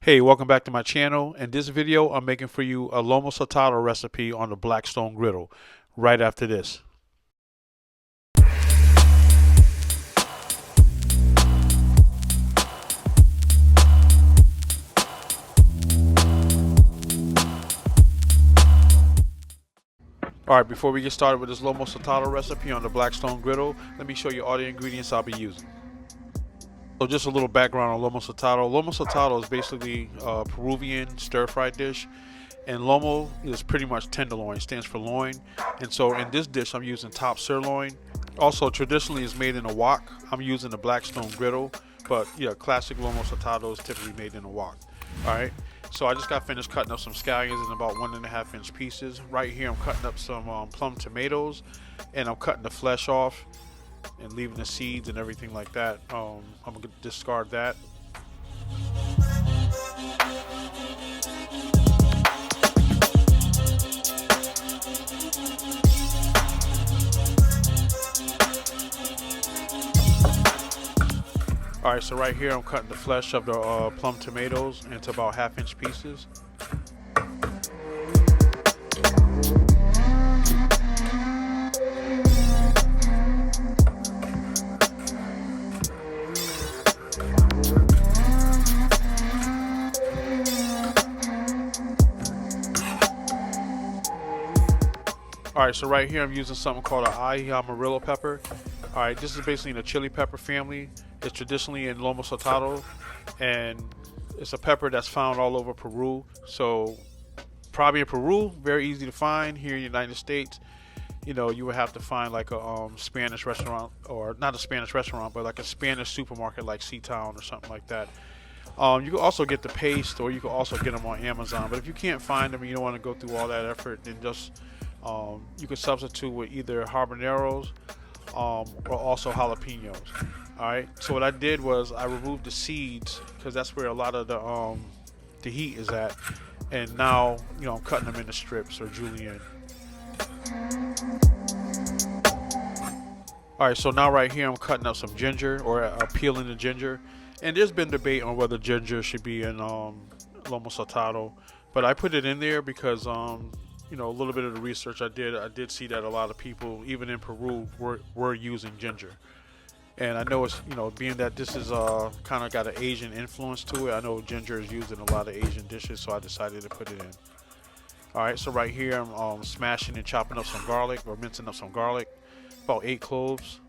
Hey, welcome back to my channel. In this video, I'm making for you a Lomo Saltado recipe on the Blackstone Griddle right after this. Alright, before we get started with this Lomo Saltado recipe on the Blackstone Griddle, let me show you all the ingredients I'll be using. So just a little background on Lomo Saltado. Lomo Saltado is basically a Peruvian stir-fried dish. And lomo is pretty much tenderloin, stands for loin. And so in this dish, I'm using top sirloin. Also, traditionally, it's made in a wok. I'm using the Blackstone Griddle, but yeah, classic Lomo Saltado is typically made in a wok. All right. So I just got finished cutting up some scallions in about 1.5-inch pieces. Right here, I'm cutting up some plum tomatoes, and I'm cutting the flesh off and leaving the seeds and everything like that. I'm gonna discard that. Alright, so right here I'm cutting the flesh of the plum tomatoes into about 1/2-inch pieces. Alright, so right here I'm using something called an ají amarillo pepper. Alright, this is basically in the chili pepper family. It's traditionally in Lomo Saltado, and it's a pepper that's found all over Peru. So probably in Peru, very easy to find. Here in the United States, you know, you would have to find like a Spanish restaurant, or not a Spanish restaurant, but like a Spanish supermarket like Sea-Town or something like that. You can also get the paste, or you can also get them on Amazon. But if you can't find them and you don't want to go through all that effort, then just you can substitute with either habaneros or also jalapenos. Alright, so what I did was I removed the seeds because that's where a lot of the heat is at, and now, you know, I'm cutting them into strips or julienne. Alright, so now right here I'm cutting up some ginger, or peeling the ginger, and there's been debate on whether ginger should be in Lomo Saltado, but I put it in there because you know, a little bit of the research I did see that a lot of people, even in Peru, were using ginger. And I know it's, you know, being that this is kind of got an Asian influence to it, I know ginger is used in a lot of Asian dishes, so I decided to put it in. Alright, so right here I'm smashing and chopping up some garlic, or mincing up some garlic, about 8 cloves.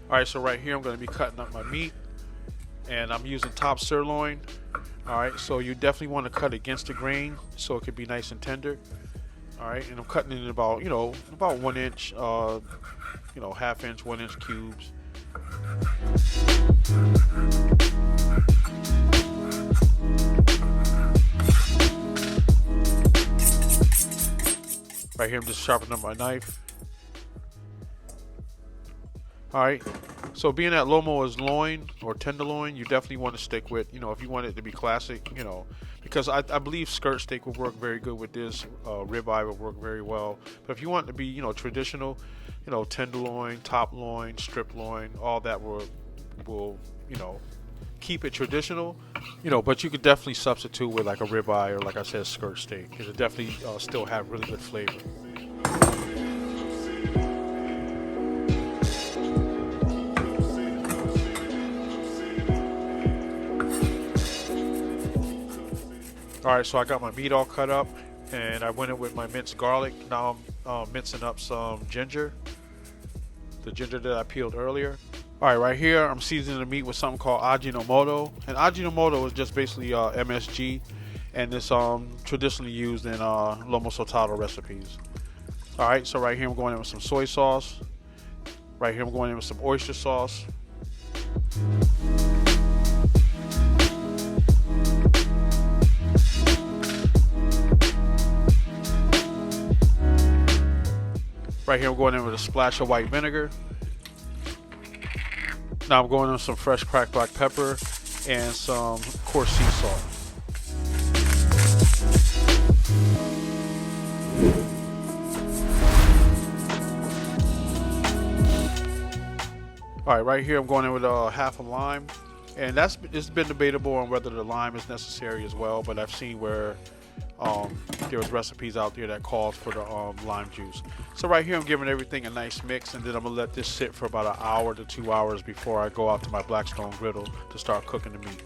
Alright, so right here I'm going to be cutting up my meat, and I'm using top sirloin. Alright, so you definitely want to cut against the grain so it can be nice and tender. Alright, and I'm cutting it in about, you know, about 1 inch, you know, 1/2 inch, 1 inch cubes. Right here I'm just sharpening up my knife. Alright, so being that Lomo is loin or tenderloin, you definitely want to stick with, you know, if you want it to be classic, you know, because I believe skirt steak will work very good with this, ribeye will work very well. But if you want it to be, you know, traditional, you know, tenderloin, top loin, strip loin, all that will, you know, keep it traditional, you know, but you could definitely substitute with like a ribeye, or like I said, skirt steak, because it definitely still have really good flavor. Alright, so I got my meat all cut up, and I went in with my minced garlic. Now I'm mincing up some ginger, the ginger that I peeled earlier. Alright, right here I'm seasoning the meat with something called Ajinomoto. And Ajinomoto is just basically MSG. and it's traditionally used in Lomo Saltado recipes. All right, so right here I'm going in with some soy sauce. Right here I'm going in with some oyster sauce. Right here I'm going in with a splash of white vinegar. Now I'm going in with some fresh cracked black pepper and some coarse sea salt. All right, right here I'm going in with half a lime, and it's been debatable on whether the lime is necessary as well, but I've seen where there's recipes out there that calls for the lime juice. So right here I'm giving everything a nice mix, and then I'm gonna let this sit for about an hour to 2 hours before I go out to my Blackstone Griddle to start cooking the meat.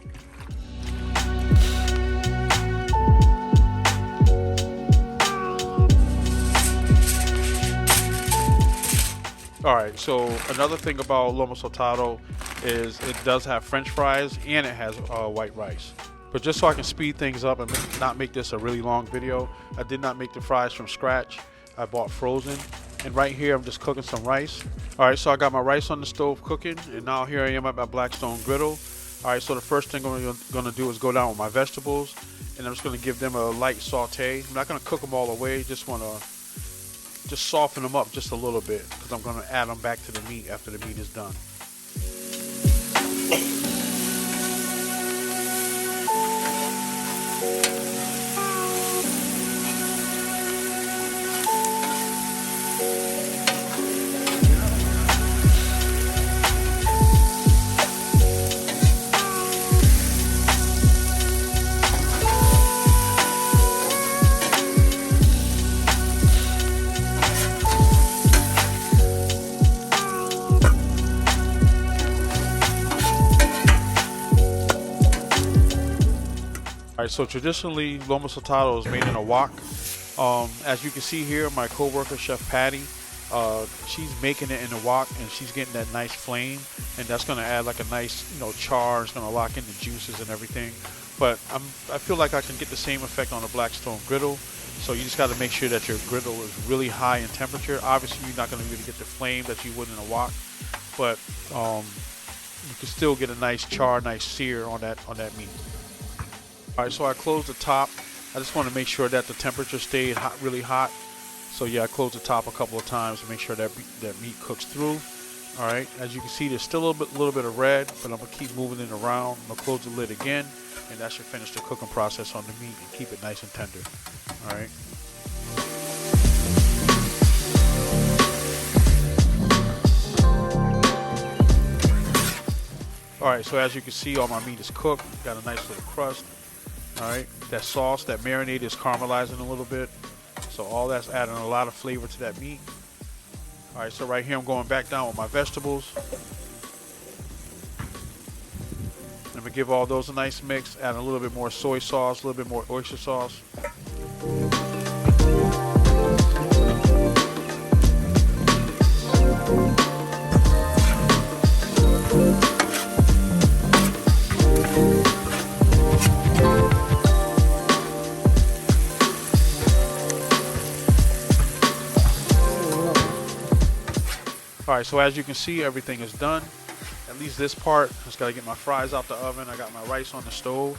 Alright, so another thing about Lomo Saltado is it does have French fries and it has white rice. But just so I can speed things up and not make this a really long video, I did not make the fries from scratch. I bought frozen. And right here I'm just cooking some rice. Alright, so I got my rice on the stove cooking, and now here I am at my Blackstone Griddle. Alright, so the first thing I'm going to do is go down with my vegetables, and I'm just going to give them a light saute. I'm not going to cook them all the way, just want to soften them up just a little bit, because I'm going to add them back to the meat after the meat is done. Alright, so traditionally Lomo Saltado is made in a wok. As you can see here, my co-worker Chef Patty, she's making it in a wok, and she's getting that nice flame, and that's going to add like a nice, char. It's going to lock in the juices and everything. But I feel like I can get the same effect on a Blackstone Griddle. So you just got to make sure that your griddle is really high in temperature. Obviously, you're not going to really get the flame that you would in a wok, but you can still get a nice char, nice sear on that meat. Alright, so I closed the top. I just want to make sure that the temperature stayed hot, really hot. So yeah, I closed the top a couple of times to make sure that meat cooks through. Alright, as you can see, there's still a little bit of red, but I'm going to keep moving it around. I'm going to close the lid again, and that should finish the cooking process on the meat and keep it nice and tender. Alright. Alright, so as you can see, all my meat is cooked. Got a nice little crust. Alright, that sauce, that marinade is caramelizing a little bit. So all that's adding a lot of flavor to that meat. Alright, so right here I'm going back down with my vegetables. I'm going to give all those a nice mix, add a little bit more soy sauce, a little bit more oyster sauce. Alright, so as you can see, everything is done. At least this part. Just got to get my fries out the oven. I got my rice on the stove.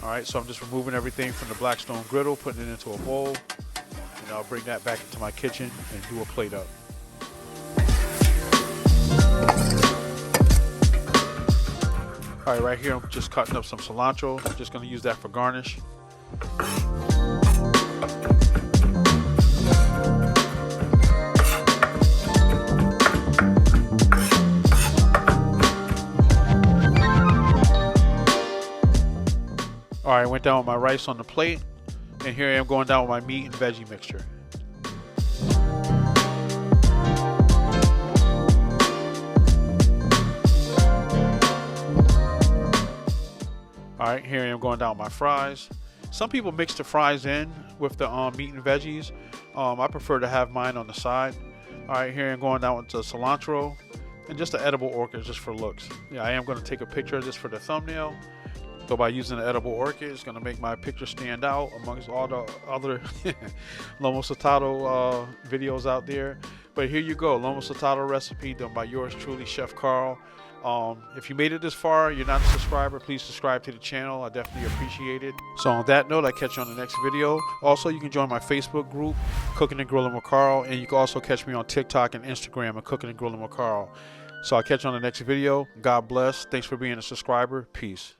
Alright, so I'm just removing everything from the Blackstone Griddle, putting it into a bowl. And I'll bring that back into my kitchen and do a plate up. Alright, right here I'm just cutting up some cilantro. I'm just going to use that for garnish. Alright, I went down with my rice on the plate, and here I am going down with my meat and veggie mixture. Alright, here I am going down with my fries. Some people mix the fries in with the meat and veggies. I prefer to have mine on the side. Alright, here I am going down with the cilantro and just the edible orchid just for looks. Yeah, I am going to take a picture of this for the thumbnail. So by using the edible orchid, it's going to make my picture stand out amongst all the other Lomo Saltado videos out there. But here you go, Lomo Saltado recipe done by yours truly, Chef Carl. If you made it this far, you're not a subscriber, please subscribe to the channel. I definitely appreciate it. So on that note, I'll catch you on the next video. Also, you can join my Facebook group, Cooking and Grilling with Carl, and you can also catch me on TikTok and Instagram at Cooking and Grilling with Carl. So I'll catch you on the next video. God bless. Thanks for being a subscriber. Peace.